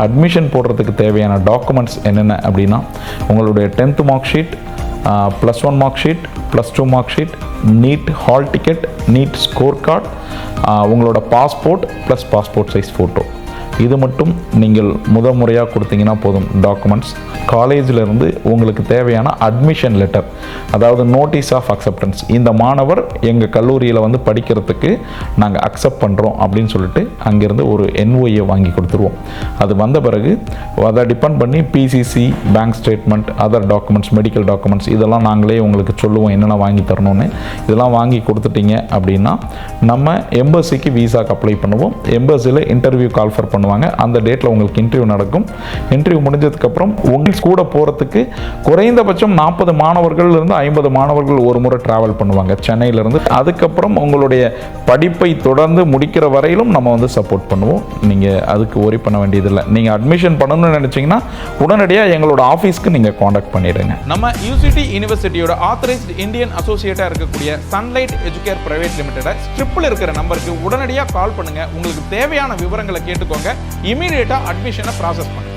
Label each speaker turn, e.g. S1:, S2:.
S1: Admission போடுறதுக்கு தேவையான documents என்னென்ன அப்படின்னா, உங்களுடைய 10th mark sheet, +1 mark sheet, +2 mark sheet, NEET hall ticket, NEET score card, உங்களோட passport plus passport size photo. இது மட்டும் நீங்கள் முறையாக கொடுத்தீங்கன்னா போதும் டாக்குமெண்ட்ஸ். காலேஜிலிருந்து உங்களுக்கு தேவையான அட்மிஷன் லெட்டர், அதாவது நோட்டீஸ் ஆஃப் அக்செப்டன்ஸ், இந்த மாணவர் எங்கள் கல்லூரியில் வந்து படிக்கிறதுக்கு நாங்கள் அக்செப்ட் பண்ணுறோம் அப்படின்னு சொல்லிட்டு அங்கேருந்து ஒரு NOA வாங்கி கொடுத்துருவோம். அது வந்த பிறகு அதை டிபெண்ட் பண்ணி PCC, bank statement, other documents, medical documents இதெல்லாம் நாங்களே உங்களுக்கு சொல்லுவோம் என்னென்ன வாங்கி தரணும்னு. இதெல்லாம் வாங்கி கொடுத்துட்டீங்க அப்படின்னா நம்ம எம்பசிக்கு விசாக்கு அப்ளை பண்ணுவோம். எம்பசியில் இன்டர்வியூ கால்ஃபர் பண்ணுவோம். அந்த டேட்டில் உங்களுக்கு இன்டர்வியூ நடக்கும். இன்டர்வியூ முடிஞ்சதுக்கப்புறம் உங்களுக்கு கூட போகிறதுக்கு குறைந்தபட்சம் 40 மாணவர்கள்லேருந்து 50 மாணவர்கள் ஒரு முறை ட்ராவல் பண்ணுவாங்க சென்னையிலேருந்து. அதுக்கப்புறம் உங்களுடைய படிப்பை தொடர்ந்து முடிக்கிற வரையிலும் நம்ம வந்து சப்போர்ட் பண்ணுவோம். நீங்கள் அதுக்கு ஒரி பண்ண வேண்டியதில்லை. நீங்கள் அட்மிஷன் பண்ணணும்னு நினச்சிங்கன்னா உடனடியாக எங்களோட ஆஃபீஸ்க்கு நீங்கள் காண்டாக்ட் பண்ணிடுங்க.
S2: நம்ம யூசிடி யூனிவர்சிட்டியோட ஆத்தரைஸ்டு இந்தியன் அசோசியேட்டாக இருக்கக்கூடிய சன்லைட் எஜுகேர் பிரைவேட் லிமிடெட் ஸ்ட்ரிப்பில் இருக்கிற நம்பருக்கு உடனடியாக கால் பண்ணுங்கள். உங்களுக்கு தேவையான விவரங்களை கேட்டுக்கோங்க. இமீடியட்டாக அட்மிஷனை ப்ராசஸ் பண்ணுங்க.